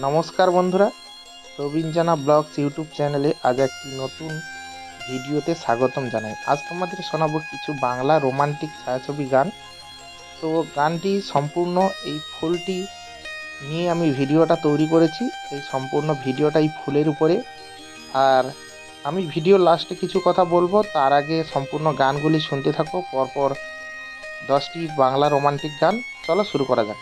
নমস্কার বন্ধুরা, প্রবীণ জানা ব্লগস ইউটিউব চ্যানেলে আজ একটি নতুন ভিডিওতে স্বাগতম জানাই। আজ তোমাদের শোনাবো কিছু বাংলা রোমান্টিক ছায়াছবি গান। তো গানটি সম্পূর্ণ এই ফুলটি নিয়ে আমি ভিডিওটা তৈরি করেছি। এই সম্পূর্ণ ভিডিওটা এই ফুলের উপরে। আর আমি ভিডিওর লাস্টে কিছু কথা বলবো, তার আগে সম্পূর্ণ গানগুলি শুনতে থাকো। পরপর 10টি বাংলা রোমান্টিক গান। চলো শুরু করা যাক।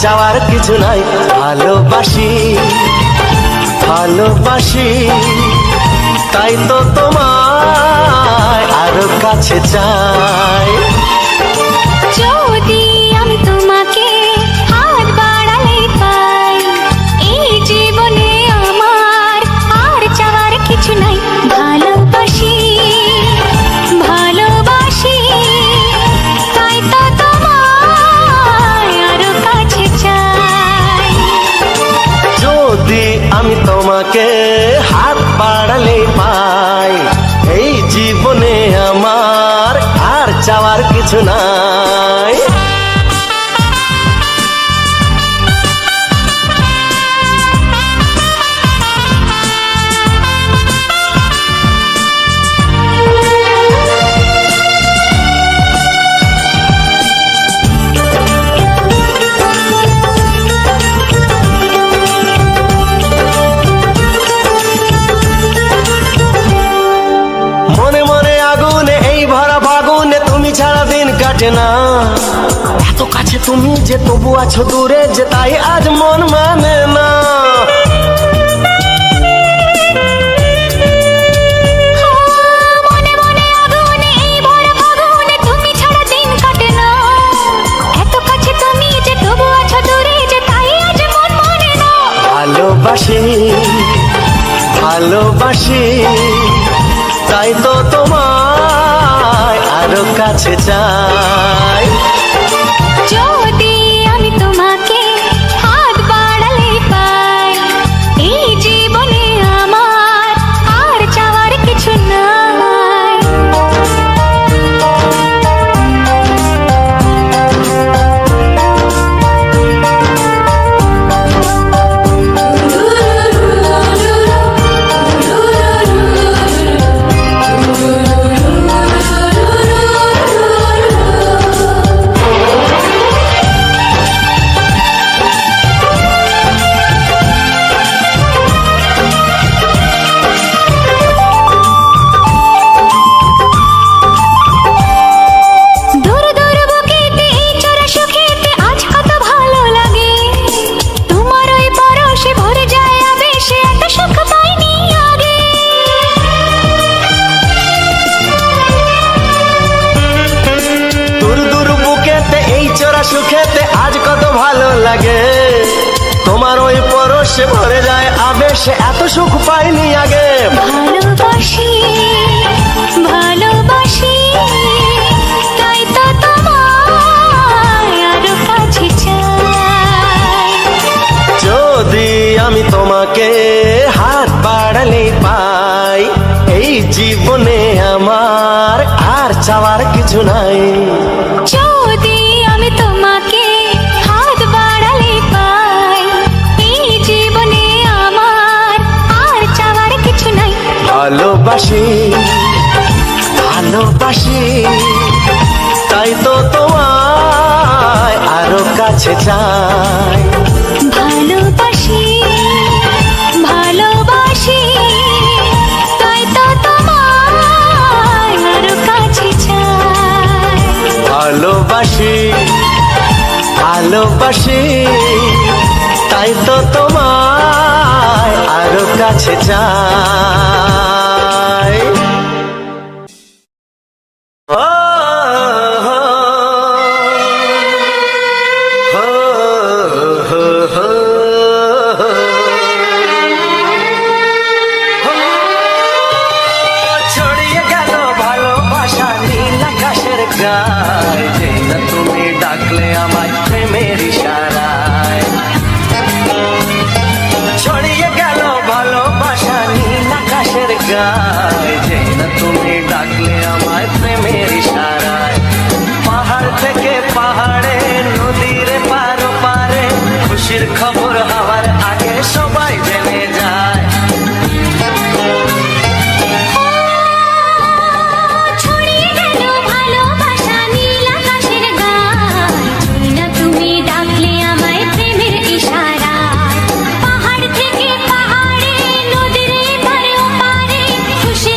চাওয়ার কিছু নাই, ভালোবাসি ভালোবাসি, তাই তো তোমায় আরো কাছে চাই। যদি আমি তোমাকে হাত বাড়ালে পাই, এই জীবনে আমার আর চাওয়ার কিছু নাই। ভালোবাসি ভালোবাসি, তাই তো তোমায় আরো কাছে চাই। যদি আমি তোমাকে হাত বাড়ালে পাই, এই জীবনে আমার আর চাওয়ার কিছু নাই। ছাড়া দিন কাটে না, এত কাছে তুমি যে তবু আছো দূরে, যে তাই আজ মন মানে না। ভালোবাসি ভালোবাসি, তাই তো তোমায় আরো কাছে চাই। যদি আমি তোমাকে হাত বাড়ালে পাই, এই জীবনে আমার আর চাওয়ার কিছু নাই। সুখেতে আজ কত ভালো লাগে, তোমার ওই পরশে ভরে যায় আবেশে, এত সুখ পাইনি আগে। ভালোবাসি ভালোবাসি, তাই তো তোমায় আরো কাছে চাই। যদি আমি তোমাকে হাত বাড়ালে পাই, এই জীবনে আমার আর চাওয়ার কিছু নাই। যদি আমি তোমাকে হাত বাড়ালে পাই, এই জীবনে আমার আর চাওয়ার কিছু নাই। ভালোবাসি ভালোবাসি, তাই তো তোমায় আরো কাছে চাই। ভালোবাসি ভালোবাসি, তাই তো তোমায় ভালোবাসি ভালোবাসি, তাই তো তোমায় আরো কাছে চাই। ও হো, হো, হো, হো, ছড়িয়ে গেল ভালোবাসা নীল আকাশের গায়ে, যে না তুমি ডাকলে আমায় প্রেমের ইশারায়। ছড়িয়ে গেল ভালোবাসা নীল আকাশের গায়ে, যে না তুমি ডাকলে আমায় প্রেমের ইশারায়। পাহাড় থেকে পাহাড়ে নদীর পার পারে, খুশির খবর হওয়ার আগে সবাই জেনে যায়। ছড়িয়ে গেল ভালোবাসা নীল আকাশের গায়, যে না তুমি ডাকলে আমায় প্রেমের ইশারায়। পাহাড় থেকে পাহাড়ে নদীর এপারে ওপারে খুশির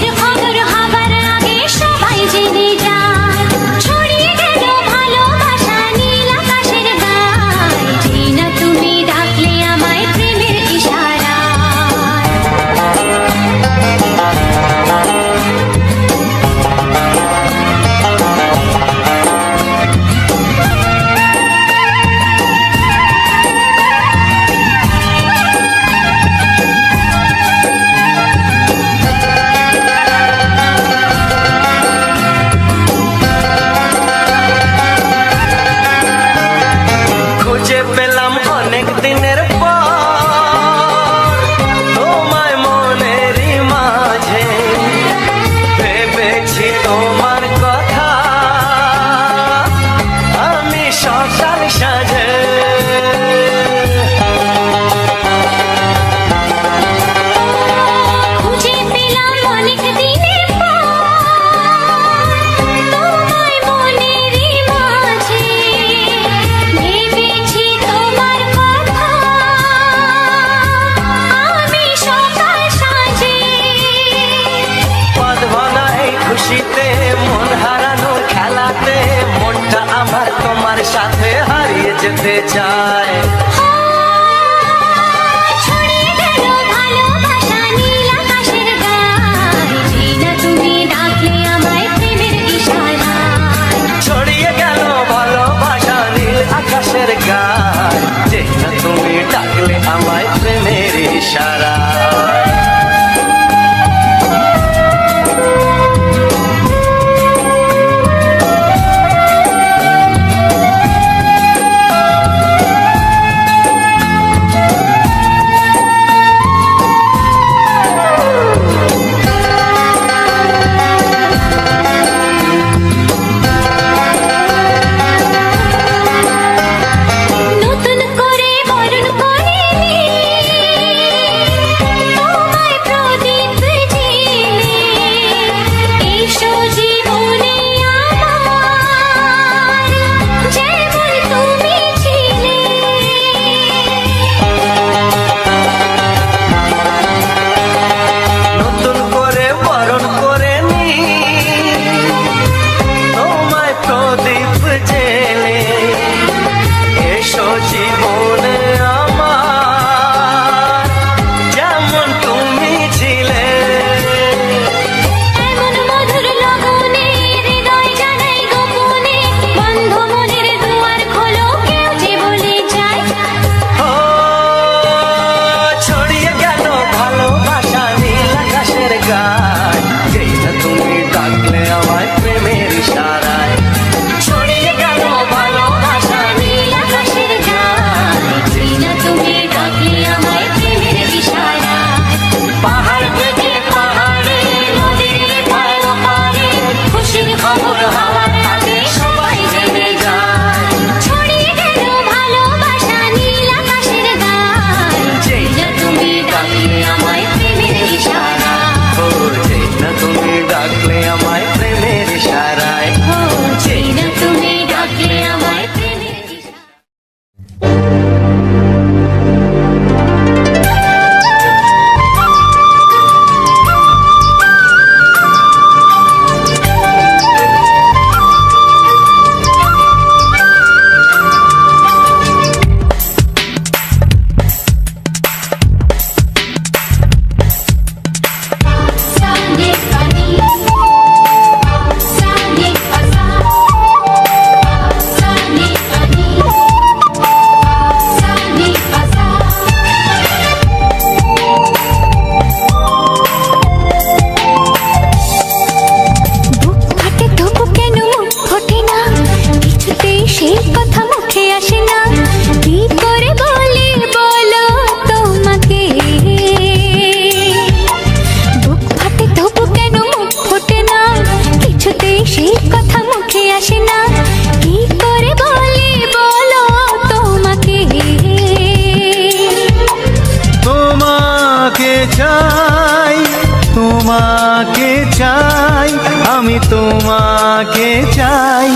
তোমাকে চাই, আমি তোমাকে চাই,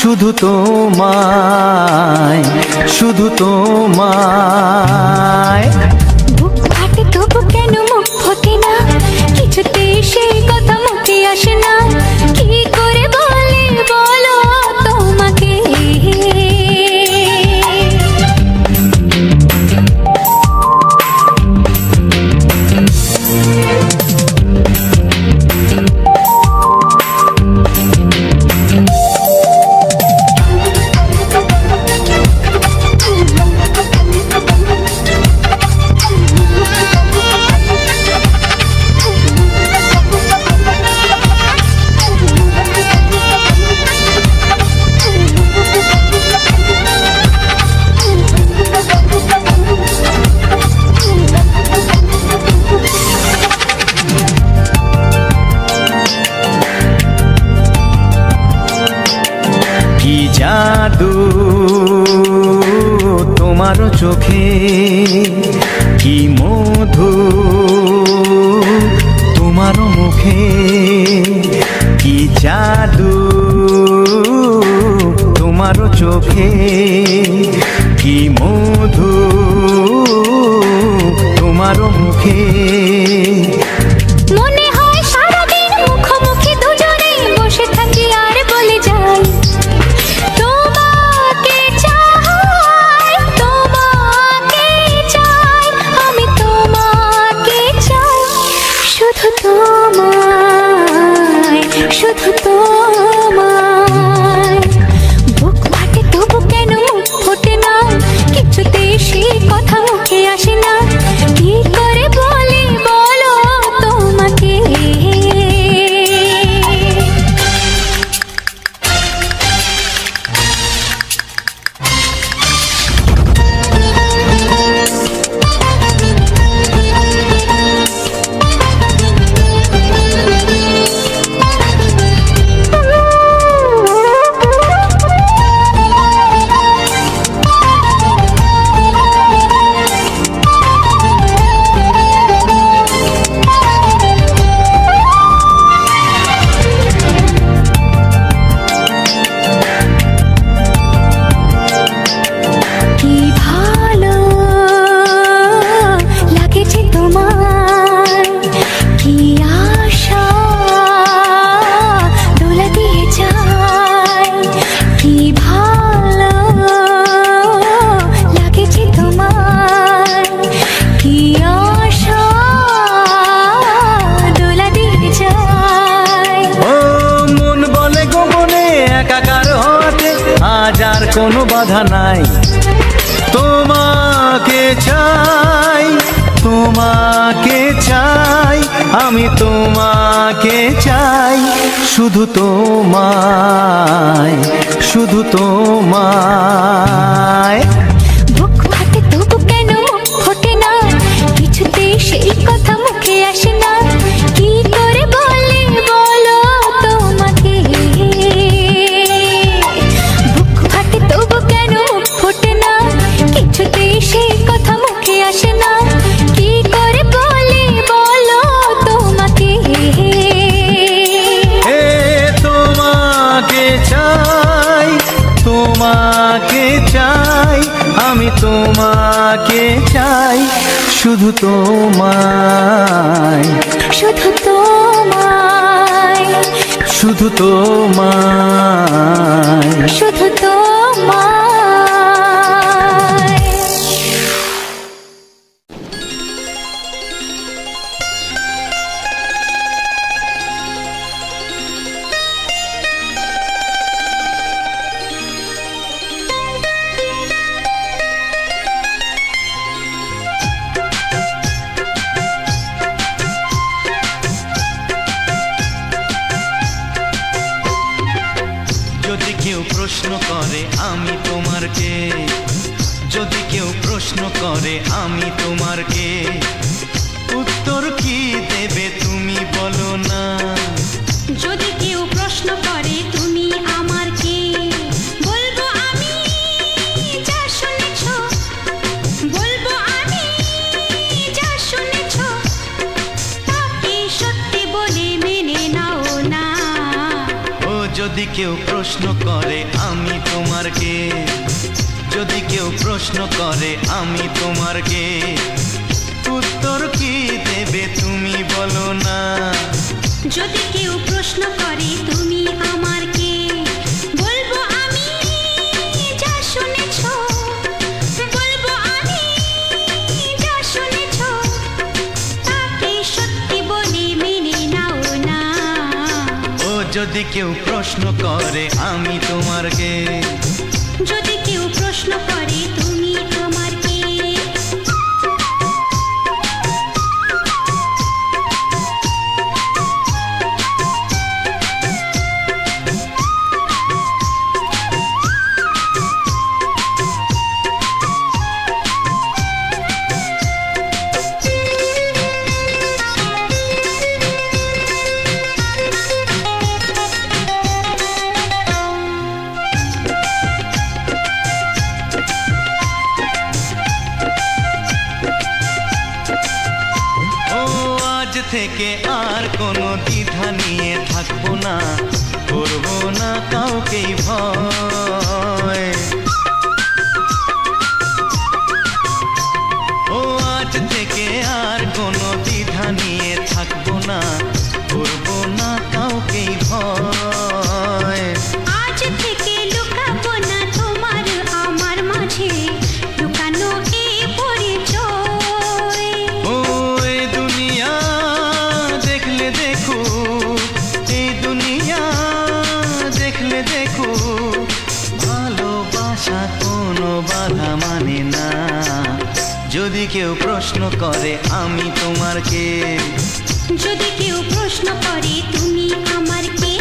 শুধু তোমায়, শুধু তোমায়। বুক ফাটে তবু কেন মুখ ফোটে না, কিছুতে সেই কথা মুখে আসে না, কি করে বলে বলো তোমাকে। কি জাদু তোমার চোখে, কি মধু তোমার মুখে, কি জাদু তোমার চোখে, কি মধু তোমার মুখে। মনে হয় সারাদিন মুখোমুখি দুজনে বসে থাকি আর বলে যাই, তোমাকে চাই, তোমাকে চাই, আমি তোমাকে চাই, শুধু তোমায়, শুধু তোমায়। বুক ফাটে তবু কেন মুখ ফোটে না, কিছুতে সেই কথা মুখে আসে না, কি করে বলে বলো তোমাকে। কি ভালো লাগেছে তোমার, কি আশা দোলা দিয়ে যায়, কি ভালো লাগেছে তোমার, কি আশা দোলা দিয়ে যায়। ও মন বলে গোপনে একাকার হতে আজ আর কোনো বাধা নাই, তোমাকে চাই, তোমাকে চাই, আমি তোমাকে চাই, শুধু তোমায়, শুধু তোমায়। বুক ফাটে তবু কেন মুখ ফোটে না, কিছুতে সেই কথা মুখে আসে না, কি করে বলে বলো তোমাকে। বুক ফাটে তবু কেন মুখ ফোটে না, কিছুতে সেই কথা মুখে আসে না, কি করে বলে বলো তোমাকে। এ তোমাকে চাই, তোমাকে চাই, আমি তোমাকে চাই, শুধু তোমায়, শুধু তোমায়, শুধু তোমায়। শুধু তোমায়। যদি কেউ প্রশ্ন করে আমি তোমার কে, যদি কেউ প্রশ্ন করে আমি তোমার কে, উত্তর কি দেবে তুমি বলো না। যদি কেউ প্রশ্ন করে তুমি আমার কে, বলবো আমি যা শুনেছ, বলবো আমি যা শুনেছ, তাকে সত্যি বলে যদি কেউ প্রশ্ন করে আমি তোমার কে, যদি কেউ প্রশ্ন করে আমি তোমার কে, উত্তর কি দেবে তুমি বলো না। যদি কেউ প্রশ্ন করে তুমি আমার কে, বলবো আমি যা শুনেছো, বলবো আমি যা শুনেছো, তাকে সত্যি বলে মেনে নাও না। ও যদি কেউ প্রশ্ন করে আমি তোমার কে, যদি কেউ প্রশ্ন করে তুমি আমার কে। থেকে আর কোনো দ্বিধা নিয়ে থাকবো না, করবো না কাউকেই ভয়। ও আজ থেকে আর কোনো দ্বিধা নিয়ে থাকবো না, করবো না কাউকেই ভয়। আজ থেকে লুকাবো না তোমার আমার মাঝে লুকানো এ পরিচয়। ও এই দুনিয়া দেখলে দেখো, এই দুনিয়া দেখলে দেখো, ভালোবাসা কোনো বাধা মানে না। যদি কেউ প্রশ্ন করে আমি তোমার কে, যদি কেউ প্রশ্ন করে তুমি আমার কে।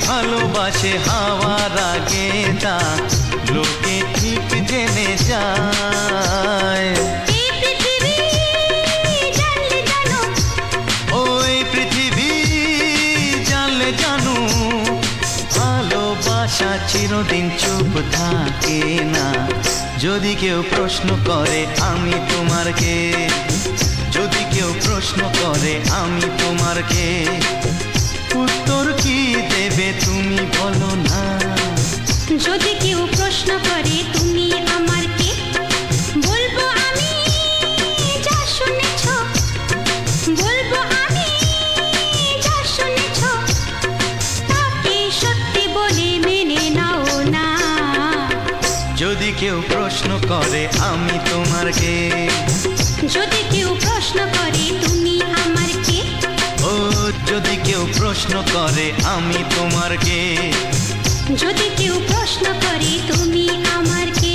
ভালোবাসে হাওয়ার আগে তা লোকে ঠিক জেনে যায়। ওই পৃথিবী জানলে জানো, ভালোবাসা চিরদিন চুপ থাকে না। যদি কেউ প্রশ্ন করে আমি তোমার কে, যদি কেউ প্রশ্ন করে আমি তোমার কে, উত্তর কি দেবে তুমি বলো না। যদি কেউ প্রশ্ন করে তুমি আমার কে, বলবো আমি যা শুনেছো, বলবো আমি যা শুনেছো, তাকে সত্যি বলে মেনে নাও না। যদি কেউ প্রশ্ন করে আমি তোমার কে, যদি কেউ প্রশ্ন করে তুমি আমার কে। ও যদি কেউ প্রশ্ন করে আমি তোমার কে, যদি কেউ প্রশ্ন করে তুমি আমার কে।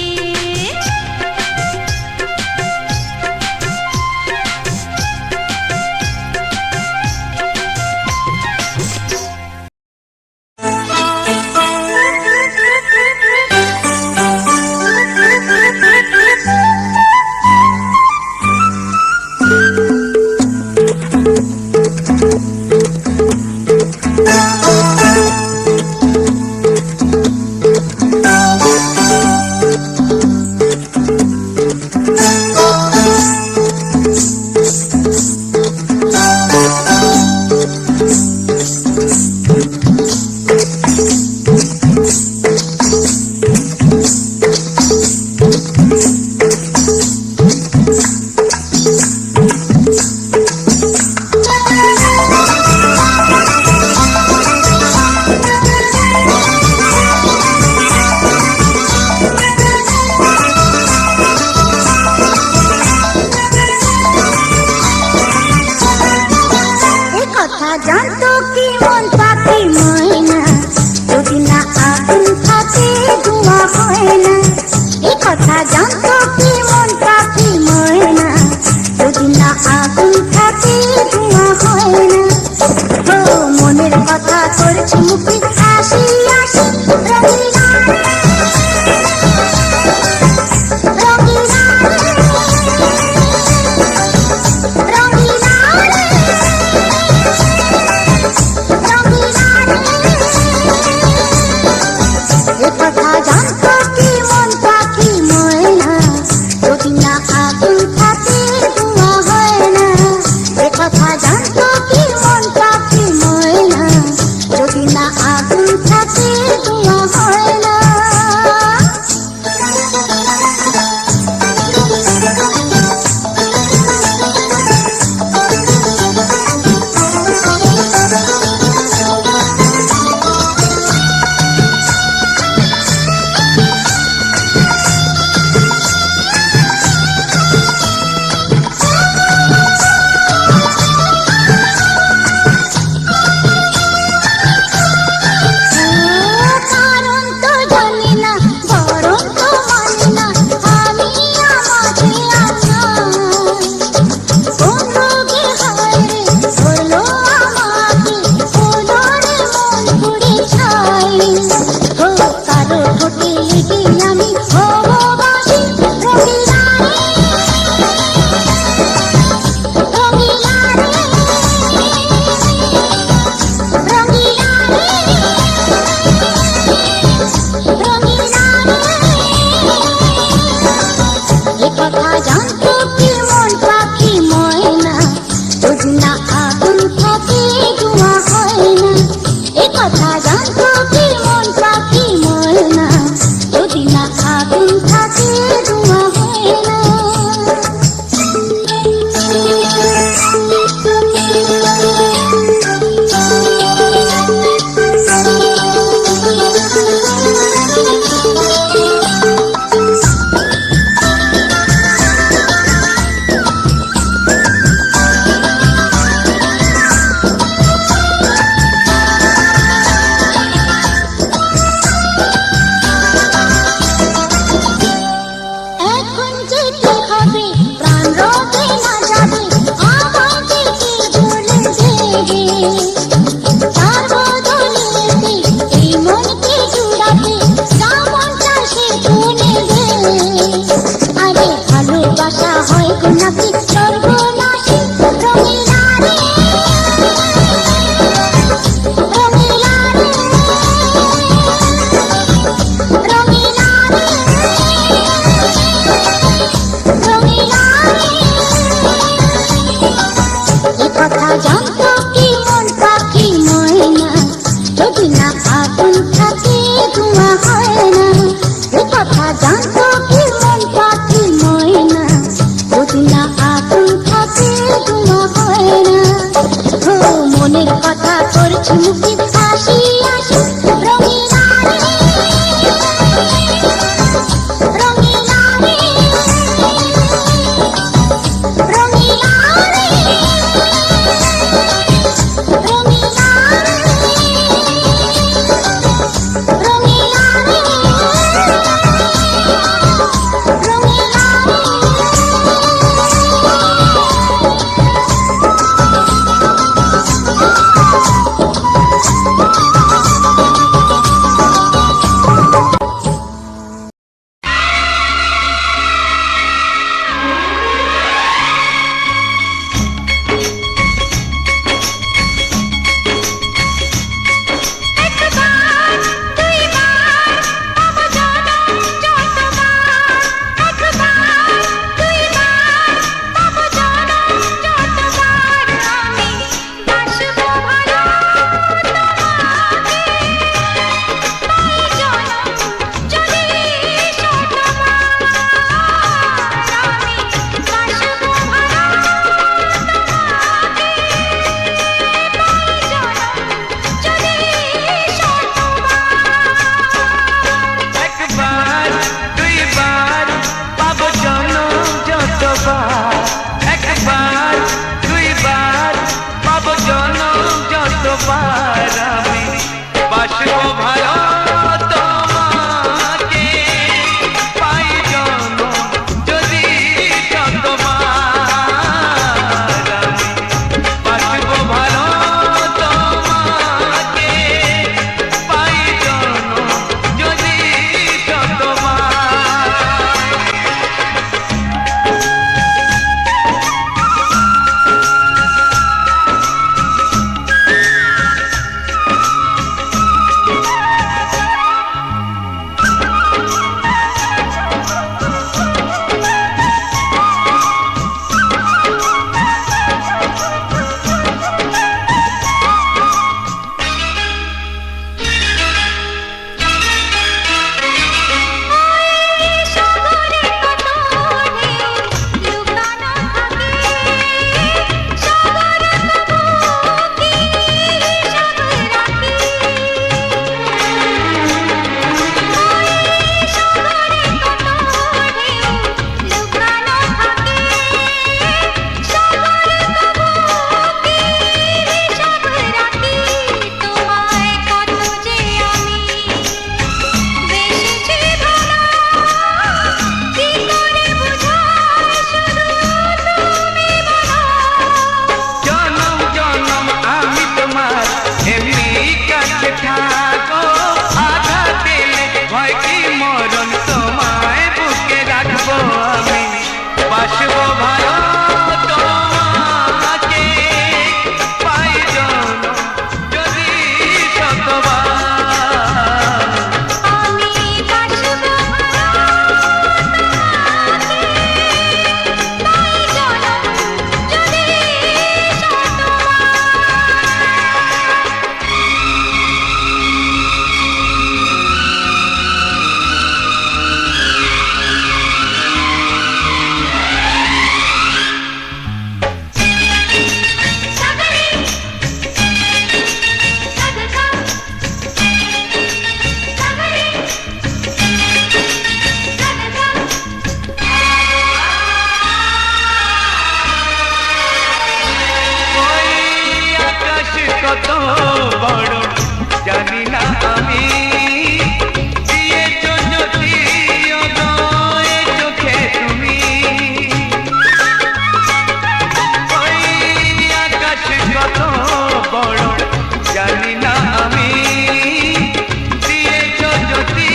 স্বর্গ নাকি সর্বনাশী রঙিলা রে রঙিলা রে রঙিলা রে রঙিলা রে এ কথা জানতো কি মন পাখি ময়না যদি না আগুন থাকে ধোঁয়া হয় না এ কথা জানতো কি মন পাখি ময়না যদি না আগুন থাকে ধোঁয়া হয় না ও মনের কথা করছি মুখে হাসি হাসি রঙিলা রে রঙিলা রে রঙিলা রে রঙিলা রে রঙিলা রে রঙিলা একবার দুইবার পাবো জনম যতবার একবার দুইবার পাবো জনম যতবার আমি বাসবো ভালো তোমাকে পাই জনম যদি যতবার আমি বাসবো ভালো তোমাকে পাই জনম যদি যতবার সাগরে কত ঢেউ লুকানো থাকে সাগর বুকে হিসাব রাখে সাগরে কত ঢেউ লুকানো থাকে সাগর বুকে হিসাব রাখে তোমায় কত যে আমি বেশি ভালো কি করে বুঝাই শুধু তুমি বলো জনম জনম আমি তোমার এমনি কাছে থাকো আঘাত দিলে ভয় কি মরণ তোমায় বুকে রাখবো আমি বাসবো ভালো তোমাকে পাই জনম যদি শতবার আমি বাসবো ভালো তাই জনম যদি ওই আকাশ কত বড় জানি না আমি দিয়েছো যদি অদয় চোখে তুমি ওই আকাশ কত বড় জানি না আমি দিয়েছো যদি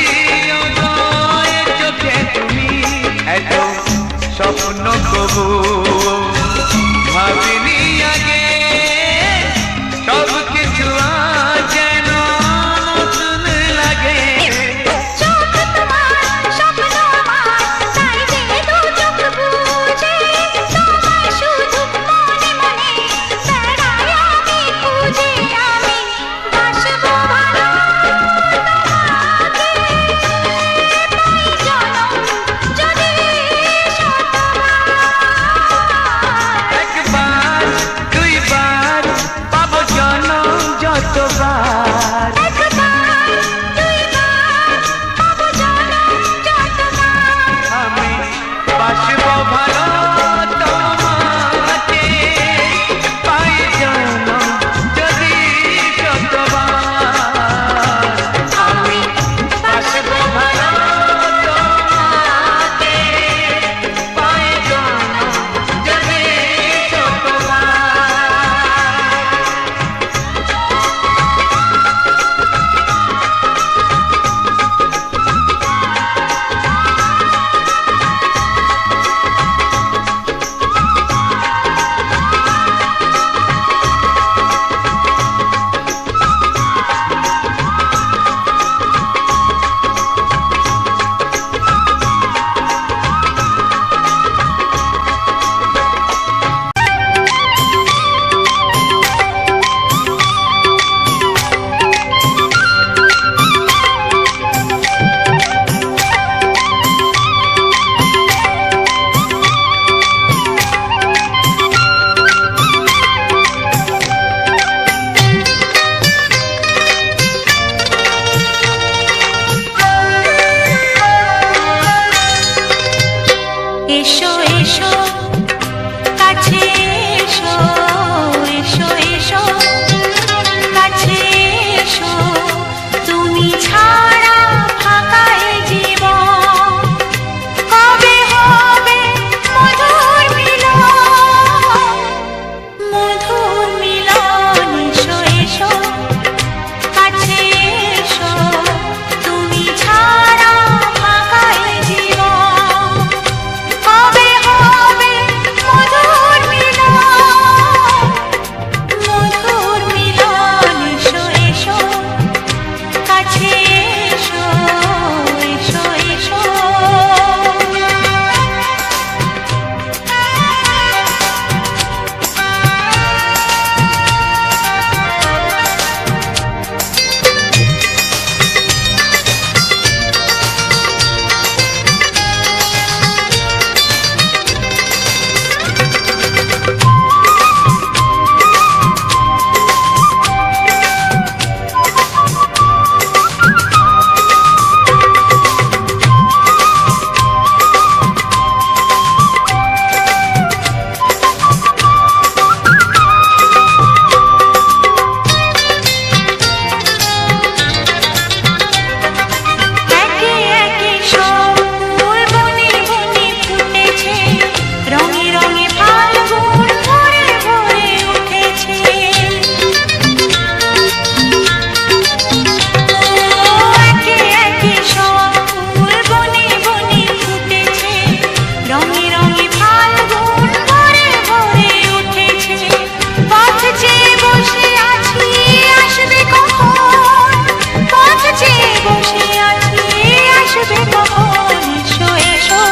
অদয় চোখে তুমি এত স্বপ্ন কবু ভাবিনি আগে সব কিছু আজ যেন নতুন লাগে। চোখ তোমার স্বপ্ন আমার, তাই যে দু চোখ বুঝে তোমায় শুধু মনে মনে বেড়াই আমি খুঁজে। আমি বাসবো ভালো তোমাকে, পাই জনম যদি শতবার। একবার দুইবার পাবো জনম যতবার। একবার দুইবার পাবো জনম যতবার। আমি বাসবো ভালো তোমাকে, পাই জনম যদি যতবার। আমি বাসবো ভালো তোমাকে, পাই জনম যদি যতবার। এসো এসো কাছে এসো, এসো এসো কাছে এসো, তুমি ছাড়া ফাঁকা এ জীবন। কবে হবে মধুর মিলন, মধুর মিলন। এসো এসো কাছে এসো, তুমি ছাড়া ফাঁকা এ জীবন। কবে হবে মধুর মিলন, মধুর মিলন। এসো এসো কাছে এসো, এসো এসো। একে একে সব ফুল বনে বনে ফুটেছে, রঙে রঙে ফাল্গুন ভরে ভরে উঠেছে। একে একে সব ফুল বনে বনে ফুটেছে, রঙে রঙে ফাল্গুন ভরে ভরে উঠেছে। পথ চেয়ে বসে আছি আসবে কখন, পথ চেয়ে বসে আছি আসবে কখন। এসো এসো,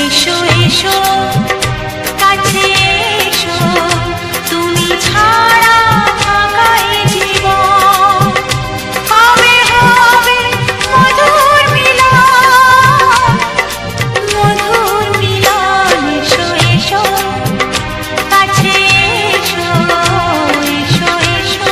এসো এসো কাছে এসো, তুমি ছাড়া ফাঁকা এ জীবন। কবে হবে মধুর মিলন, মধুর মিলন। এসো এসো কাছে এসো, এসো এসো।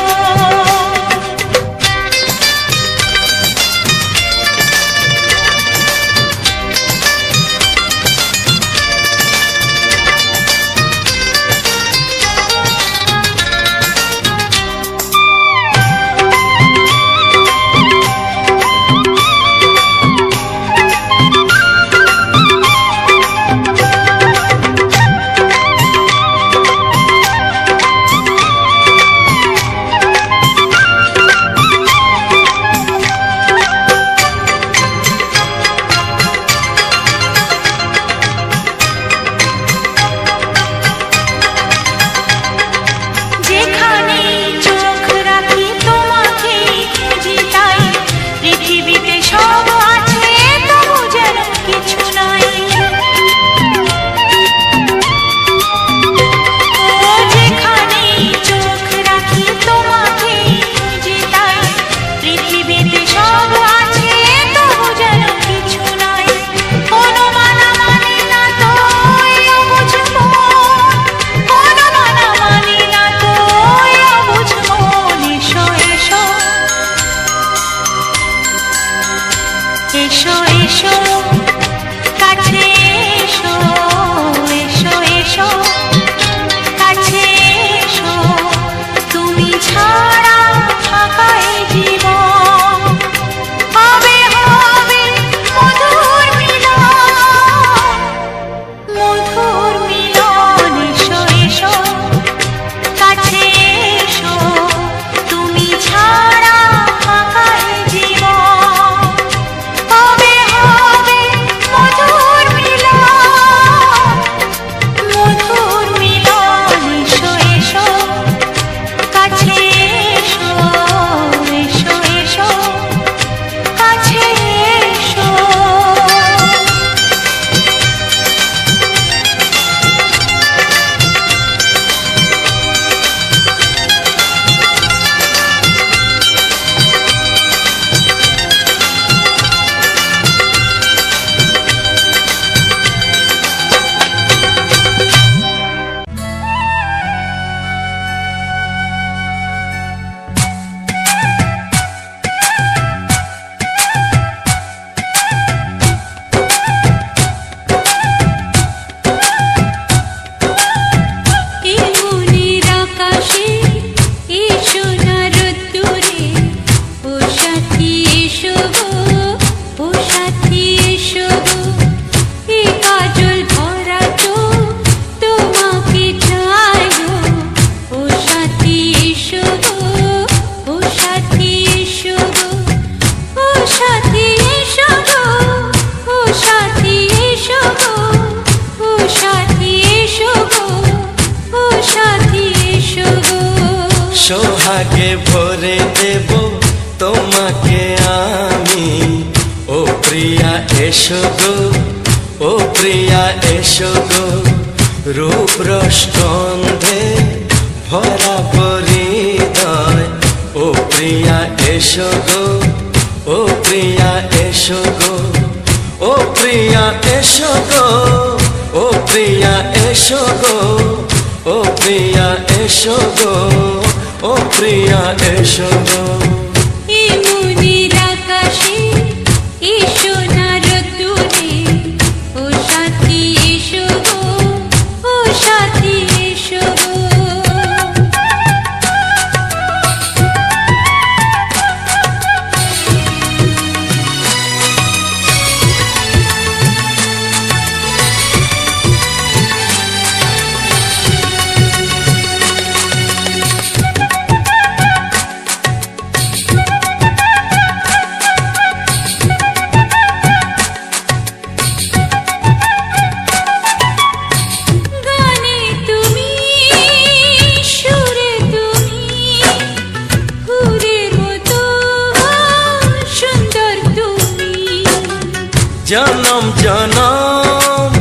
সোহাগে ভরে দেব তোমাকে আমি। ও প্রিয়া এসো গো, ও প্রিয়া এসো গো, রূপ রসগন্ধে ভরা পরিদয়। ও প্রিয়া এসো গো, ও প্রিয়া এসো গো, ও প্রিয়া এসো গো, ও প্রিয়া এসো গো, ও প্রিয়া এসো গো, ও প্রিয়া এসো গো। এ মনের আকাশে এসো না রোদ্দুরে, ও সাথী এসো গো, ও সাথী এসো গো। গানে তুমি, সুরে তুমি, ফুলের মতো সুন্দর তুমি। জনম জনম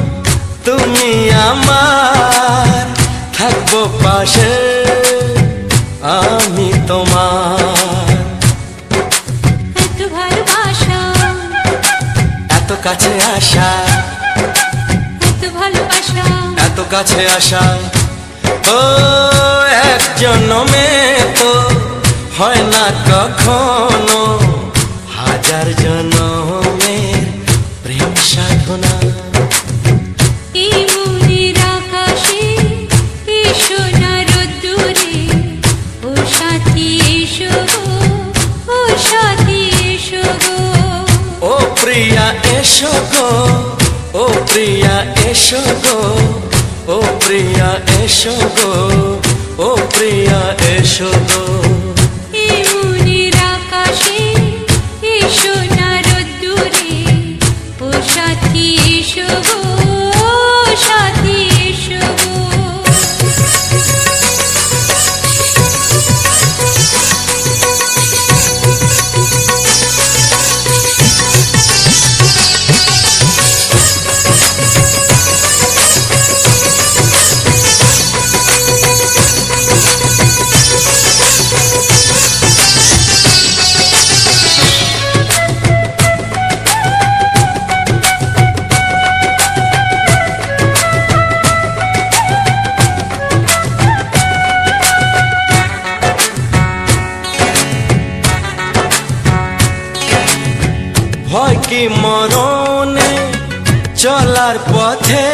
তুমি আমার, থাকবো পাশে আমি তোমার। এত ভালোবাসা, এত কাছে আসা, এত ভালোবাসা, এত কাছে আসা, ও এক জন্মে তো হয় না কখনো, হাজার জন্মের প্রেম সাধনা। এই মনের আকাশে এসো না রোদ্দুরে, ও সাথী এসো গো, ও সাথী এসো গো। ও প্রিয়া এসো গো, ও প্রিয়া এসো গো, ও প্রিয়া এসো গো, ও প্রিয়া এসো গো। এই মনের আকাশে এসো না রোদ্দুরে, ও সাথী এসো গো, ও সাথী এসো গো। ভয় কি মরণে চলার পথে,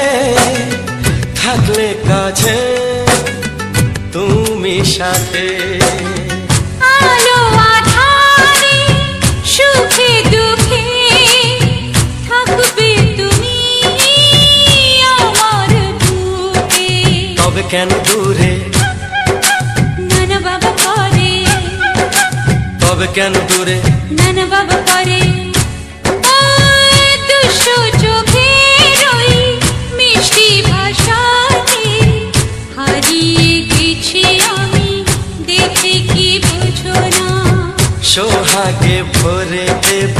থাকলে কাছে তুমি সাথে। আলো আঁধারে, সুখে দুঃখে, থাকবে তুমি আমার বুকে। তবে কেন দূরে, নানা বাবা করে, তবে কেন দূরে, নানা বাবা করে। ওই দুশো চোখের ওই মিষ্টি ভাষাতে হারিয়ে গেছি আমি, দেখে কি বোঝো না। সোহাগে ভরে দেব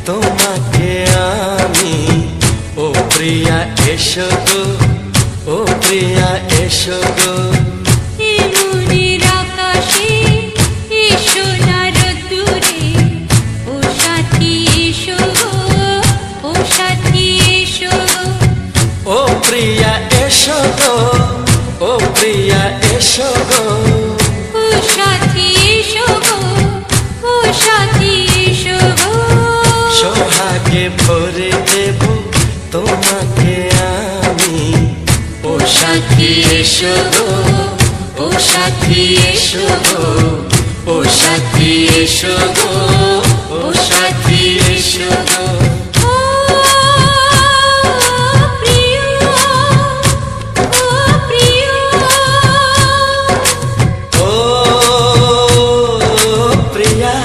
তোমাকে আমি। ও প্রিয়া এসো গো, ও প্রিয়া এসো গো, এ মনের আকাশে এসো না রোদ্দুরে, ও সাথী এসো গো, ও সাথী এসো গো। ও প্রিয়া এসো গো, ও প্রিয়া এসো গো, ও সাথী এসো গো, ও সাথী এসো গো। সোহাগে ভরে দেব তোমাকে আমি। ও সাথী এসো গো, ও সাথী এসো গো, ও সাথী এসো গো, ও সাথী এসো গো। ও প্রিয়, ও প্রিয়, ও প্রিয়া,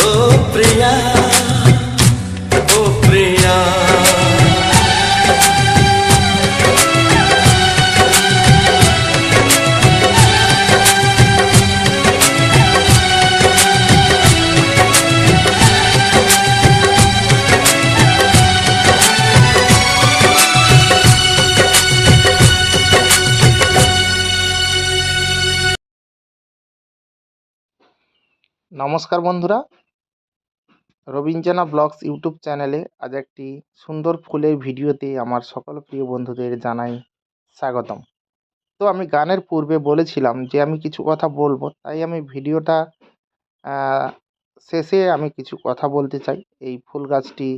ও প্রিয়া, ও প্রিয়া। নমস্কার বন্ধুরা, রবীন্দ্রনাথ ব্লগস ইউটিউব চ্যানেলে আজ একটি সুন্দর ফুলের ভিডিওতে আমার সকল প্রিয় বন্ধুদের জানাই স্বাগতম। তো আমি গানের পূর্বে বলেছিলাম যে আমি কিছু কথা বলবো, তাই আমি ভিডিওটা আহ, শেষে আমি কিছু কথা বলতে চাই। এই ফুল গাছটি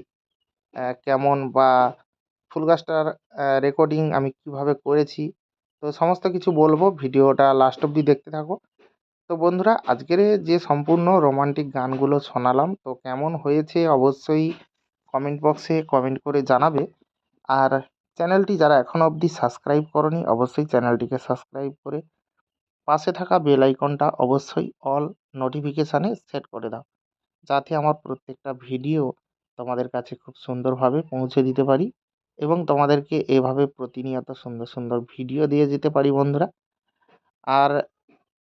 কেমন, বা ফুল গাছটার রেকর্ডিং আমি কিভাবে করেছি, তো সমস্ত কিছু বলবো। ভিডিওটা লাস্ট অবধি দেখতে থাকো। তো বন্ধুরা, আজকের যে সম্পূর্ণ রোমান্টিক গানগুলো শোনালাম, তো কেমন হয়েছে অবশ্যই কমেন্ট বক্সে কমেন্ট করে জানাবে। আর চ্যানেলটি যারা এখনও অবধি সাবস্ক্রাইব করনি, অবশ্যই চ্যানেলটিকে সাবস্ক্রাইব করে পাশে থাকা বেল আইকনটা অবশ্যই অল নোটিফিকেশানে সেট করে দাও, যাতে আমার প্রত্যেকটা ভিডিও তোমাদের কাছে খুব সুন্দরভাবে পৌঁছে দিতে পারি এবং তোমাদেরকে এভাবে প্রতিনিয়ত সুন্দর সুন্দর ভিডিও দিয়ে যেতে পারি বন্ধুরা। আর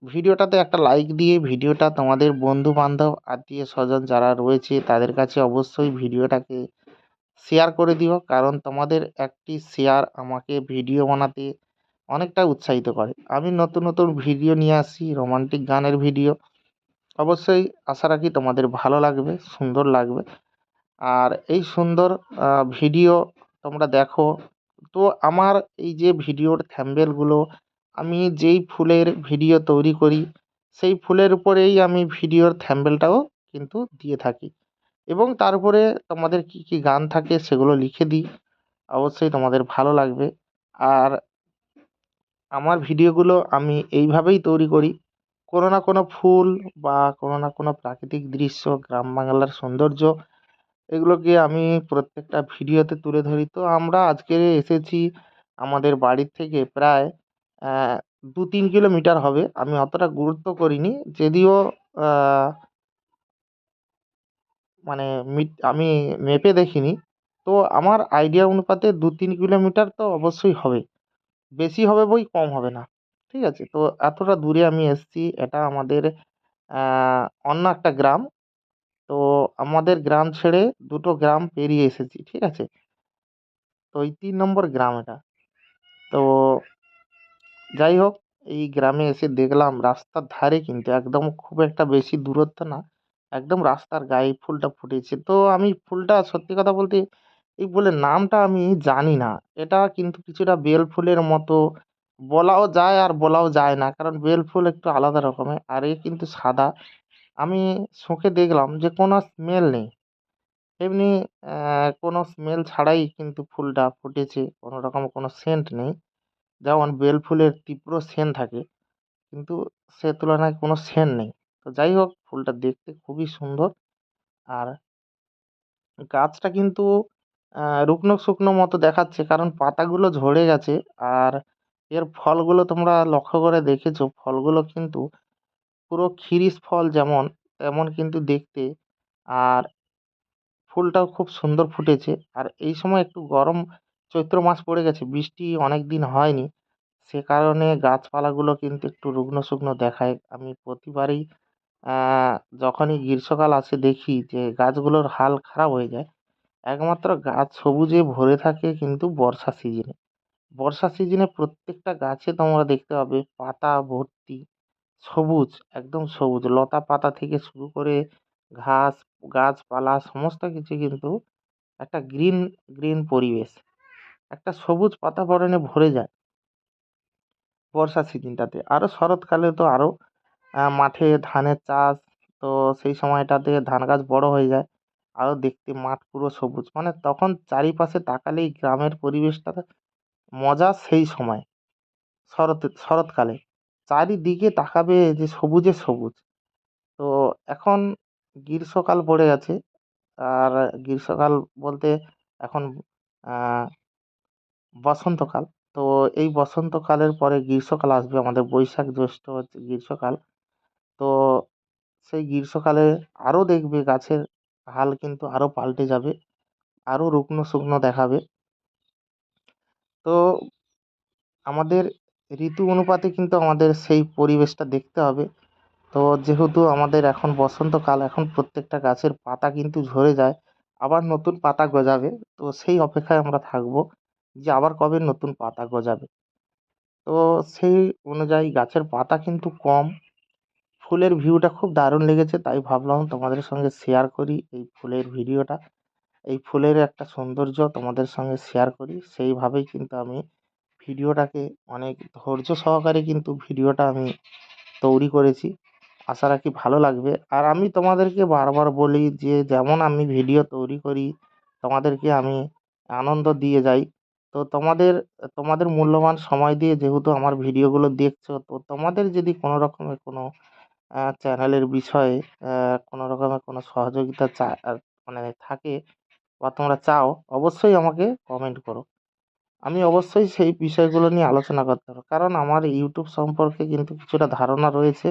ভিডিওটাতে একটা লাইক দিয়ে ভিডিওটা তোমাদের বন্ধু বান্ধব আত্মীয় স্বজন যারা রয়েছে তাদের কাছে অবশ্যই ভিডিওটাকে শেয়ার করে দিও, কারণ তোমাদের একটি শেয়ার আমাকে ভিডিও বানাতে অনেকটা উৎসাহিত করে। আমি নতুন নতুন ভিডিও নিয়ে আসি, রোমান্টিক গানের ভিডিও। অবশ্যই আশা রাখি তোমাদের ভালো লাগবে, সুন্দর লাগবে। আর এই সুন্দর ভিডিও তোমরা দেখো। তো আমার এই যে ভিডিওর থ্যাম্বনেলগুলো, আমি যেই ফুলের ভিডিও তৈরি করি সেই ফুলের উপরেই আমি ভিডিওর থ্যাম্বনেলটাও কিন্তু দিয়ে থাকি, এবং তার উপরে তোমাদের কী কী গান থাকে সেগুলো লিখে দিই। অবশ্যই তোমাদের ভালো লাগবে। আর আমার ভিডিওগুলো আমি এইভাবেই তৈরি করি, কোনো না কোনো ফুল বা কোনো না কোনো প্রাকৃতিক দৃশ্য, গ্রাম বাংলার সৌন্দর্য, এগুলোকে আমি প্রত্যেকটা ভিডিওতে তুলে ধরি। তো আমরা আজকে এসেছি আমাদের বাড়ির থেকে প্রায় 2-3 কিলোমিটার হবে। আমি অতটা গুরুত্ব করিনি, যদিও আহ, মানে আমি মেপে দেখিনি। তো আমার আইডিয়া অনুপাতে 2-3 কিলোমিটার তো অবশ্যই হবে, বেশি হবে বই কম হবে না। ঠিক আছে, তো এতটা দূরে আমি এসেছি, এটা আমাদের অন্য একটা গ্রাম। তো আমাদের গ্রাম ছেড়ে দুটো গ্রাম পেরিয়ে এসেছি, ঠিক আছে। তো এই 3 নম্বর গ্রাম এটা। তো যাই হোক, এই গ্রামে এসে দেখলাম রাস্তার ধারে, কিন্তু একদম খুব একটা বেশি দূরত্ব না, একদম রাস্তার গায়ে এই ফুলটা ফুটেছে। তো আমি ফুলটা সত্যি কথা বলতে এই ফুলের নামটা আমি জানি না। এটা কিন্তু কিছুটা বেল ফুলের মতো বলাও যায় আর বলাও যায় না, কারণ বেল ফুল একটু আলাদা রকমের, আর এ কিন্তু সাদা। আমি শুঁকে দেখলাম যে কোনো স্মেল নেই, এমনি কোনো স্মেল ছাড়াই কিন্তু ফুলটা ফুটেছে, কোনো রকম কোনো সেন্ট নেই। যেমন বেল ফুলের তীব্র সেন্ট থাকে, কিন্তু সে তুলনায় কোনো সেন্ট নেই। তো যাই হোক, ফুলটা দেখতে খুবই সুন্দর। আর গাছটা কিন্তু রুগ্ন শুকনো মতো দেখাচ্ছে, কারণ পাতাগুলো ঝরে গেছে। আর এর ফলগুলো তোমরা লক্ষ্য করে দেখেছো, ফলগুলো কিন্তু পুরো খিরিস ফল যেমন তেমন কিন্তু দেখতে। আর ফুলটাও খুব সুন্দর ফুটেছে। আর এই সময় একটু গরম, চৈত্র মাস পড়ে গেছে, বৃষ্টি অনেক দিন হয়নি, সে কারণে গাছপালাগুলো কিন্তু একটু রুগ্ন শুকনো দেখায়। আমি প্রতিবারই যখনই গ্রীষ্মকাল আসে দেখি যে গাছগুলোর হাল খারাপ হয়ে যায়। একমাত্র গাছ সবুজে ভরে থাকে কিন্তু বর্ষা সিজনে। বর্ষা সিজনে প্রত্যেকটা গাছে তোমরা দেখতে পাবে পাতা ভর্তি, সবুজ, একদম সবুজ, লতা পাতা থেকে শুরু করে ঘাস, গাছপালা সমস্ত কিছু কিন্তু একটা গ্রিন গ্রিন পরিবেশ, একটা সবুজ বাতাবরণে ভরে যায় বর্ষা সিজনটাতে। আরও শরৎকালে তো আরও মাঠে ধানের চাষ, তো সেই সময়টাতে ধান গাছ বড় হয়ে যায়, আরও দেখতে মাঠ পুরো সবুজ, মানে তখন চারিপাশে তাকালেই গ্রামের পরিবেশটা মজা সেই সময়। শরৎকালে চারিদিকে তাকাবে যে সবুজে সবুজ। তো এখন গ্রীষ্মকাল পড়ে গেছে। আর গ্রীষ্মকাল বলতে এখন আহ, বসন্তকাল। তো এই বসন্তকালের পরে গ্রীষ্মকাল আসবে, আমাদের বৈশাখ জ্যৈষ্ঠ হচ্ছে গ্রীষ্মকাল। তো সেই গ্রীষ্মকালে আরও দেখবে গাছের হাল কিন্তু আরও পাল্টে যাবে, আরও রুগ্ন শুকনো দেখাবে। তো আমাদের ঋতু অনুপাতে কিন্তু আমাদের সেই পরিবেশটা দেখতে হবে। তো যেহেতু আমাদের এখন বসন্তকাল, এখন প্রত্যেকটা গাছের পাতা কিন্তু ঝরে যায়, আবার নতুন পাতা গজাবে। তো সেই অপেক্ষায় আমরা থাকবো যে আবার কবে নতুন পাতা গজাবে। তো সেই অনুযায়ী গাছের পাতা কিন্তু কম, ফুলের ভিউটা খুব দারুণ লেগেছে, তাই ভাবলাম তোমাদের সঙ্গে শেয়ার করি এই ফুলের ভিডিওটা। এই ফুলের একটা সৌন্দর্য তোমাদের সঙ্গে শেয়ার করি, সেইভাবেই কিন্তু আমি ভিডিওটাকে অনেক ধৈর্য সহকারে কিন্তু ভিডিওটা আমি তৈরি করেছি। আশা রাখি ভালো লাগবে। আর আমি তোমাদেরকে বারবার বলি যে যেমন আমি ভিডিও তৈরি করি, তোমাদেরকে আমি আনন্দ দিয়ে যাই। তো তোমাদের মূল্যবান সময় দিয়ে যেহেতু আমার ভিডিওগুলো দেখছো, তো তোমাদের যদি কোনো রকমের কোনো চ্যানেলের বিষয়ে কোনো রকমের কোনো সহযোগিতা মানে থাকে বা তোমরা চাও, অবশ্যই আমাকে কমেন্ট করো। আমি অবশ্যই সেই বিষয়গুলো নিয়ে আলোচনা করতে পারবো। কারণ আমার ইউটিউব সম্পর্কে কিন্তু কিছুটা ধারণা রয়েছে।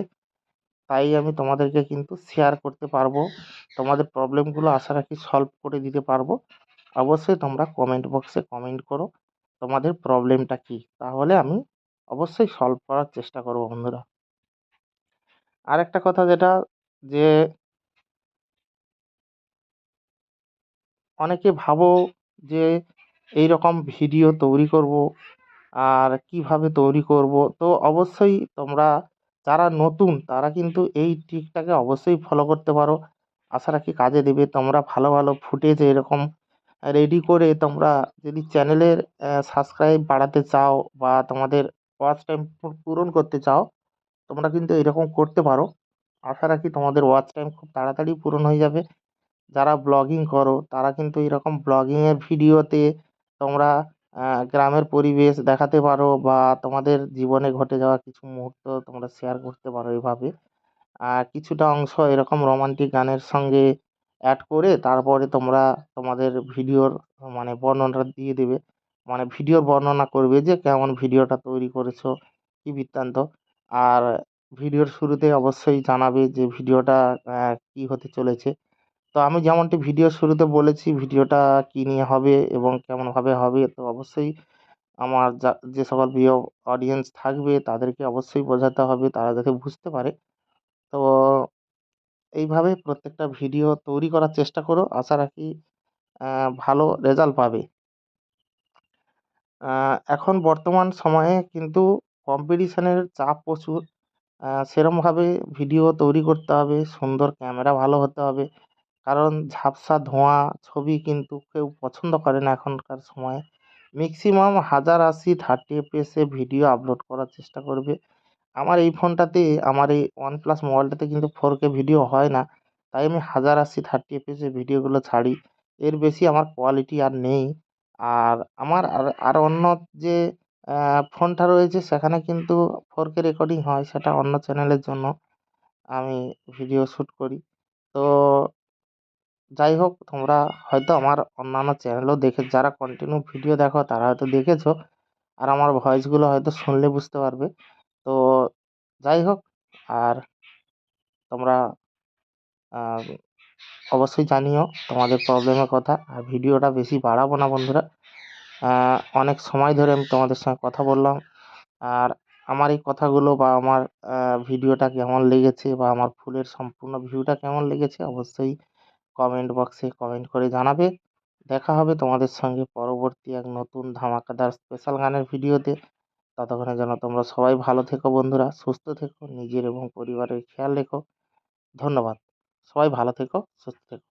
তাই আমি তোমাদেরকে কিন্তু শেয়ার করতে পারবো। তোমাদের প্রবলেমগুলো আশা রাখি সলভ করে দিতে পারবো। অবশ্যই তোমরা কমেন্ট বক্সে কমেন্ট করো তোমাদের প্রবলেমটা কী? তাহলে আমি অবশ্যই সলভ করার চেষ্টা করব বন্ধুরা। আরেকটা কথা যেটা, যে অনেকে ভাবো যে এইরকম ভিডিও তৈরি করব, আর কিভাবে তৈরি করব। তো অবশ্যই তোমরা যারা নতুন তারা কিন্তু এই ট্রিকটাকে অবশ্যই ফলো করতে পারো। আশা রাখি কাজে দেবে। তোমরা ভালো ভালো ফুটেজ এরকম রেডি করে তোমরা যদি চ্যানেলের সাবস্ক্রাইব বাড়াতে চাও বা তোমাদের ওয়াচ টাইম পূরণ করতে চাও, তোমরা কিন্তু এরকম করতে পারো। আশা রাখি তোমাদের ওয়াচ টাইম খুব তাড়াতাড়ি পূরণ হয়ে যাবে। যারা ব্লগিং করো তারা কিন্তু এরকম ব্লগিংয়ের ভিডিওতে তোমরা গ্রামের পরিবেশ দেখাতে পারো বা তোমাদের জীবনে ঘটে যাওয়া কিছু মুহূর্ত তোমরা শেয়ার করতে পারো এভাবে। কিছুটা অংশ এরকম রোমান্টিক গানের সঙ্গে অ্যাড করে তারপরে তোমরা তোমাদের ভিডিওর মানে বর্ণনাটা দিয়ে দেবে। মানে ভিডিওর বর্ণনা করবে যে কেমন ভিডিওটা তৈরি করেছো, কী বৃত্তান্ত। আর ভিডিওর শুরুতে অবশ্যই জানাবে যে ভিডিওটা কী হতে চলেছে। তো আমি যেমনটি ভিডিওর শুরুতে বলেছি ভিডিওটা কী নিয়ে হবে এবং কেমনভাবে হবে, তো অবশ্যই আমার যে সকল প্রিয় অডিয়েন্স থাকবে তাদেরকে অবশ্যই বোঝাতে হবে, তারা যাতে বুঝতে পারে। তো এইভাবে প্রত্যেকটা ভিডিও তৈরি করার চেষ্টা করো। আশা রাখি ভালো রেজাল্ট পাবে। এখন বর্তমান সময়ে কিন্তু কম্পিটিশনের চাপ প্রচুর। সেরমভাবে ভিডিও তৈরি করতে হবে, সুন্দর ক্যামেরা ভালো হতে হবে। কারণ ঝাপসা ধোঁয়া ছবি কিন্তু কেউ পছন্দ করে না এখনকার সময়ে। ম্যাক্সিমাম 1080 30 fps এ ভিডিও আপলোড করার চেষ্টা করবে। আমার এই ফোনটাতে, আমার এই OnePlus মোবাইলটাতে কিন্তু 4K ভিডিও হয় না। তাই আমি 1080 30 fps এ ভিডিওগুলো ছাড়ি। এর বেশি আমার কোয়ালিটি আর নেই। আর আমার আর অন্য যে ফোনটা রয়েছে সেখানে কিন্তু 4K রেকর্ডিং হয়, সেটা অন্য চ্যানেলের জন্য আমি ভিডিও শ্যুট করি। তো যাই হোক, তোমরা হয়তো আমার অন্যান্য চ্যানেলেও যারা কন্টিনিউ ভিডিও দেখো তারা হয়তো দেখেছো। আর আমার ভয়েসগুলো হয়তো শুনলে বুঝতে পারবে। তো যাই হোক, আর তোমরা আ অবশ্যই জানিও তোমাদের প্রবলেমের কথা। আর ভিডিওটা বেশি বাড়াবো না বন্ধুরা। আ অনেক সময় ধরে আমি তোমাদের সঙ্গে কথা বললাম। আর আমার এই কথাগুলো বা আমার আ ভিডিওটা কেমন লেগেছে বা আমার ফুলের সম্পূর্ণ ভিউটা কেমন লেগেছে অবশ্যই কমেন্ট বক্সে কমেন্ট করে জানাবে। দেখা হবে তোমাদের সঙ্গে পরবর্তী এক নতুন ধামাকাদার স্পেশাল গানের ভিডিওতে। ততক্ষণের জন্য তোমরা সবাই ভালো থেকো বন্ধুরা, সুস্থ থেকো, নিজের এবং পরিবারের খেয়াল রেখো। ধন্যবাদ। সবাই ভালো থেকো, সুস্থ থেকো।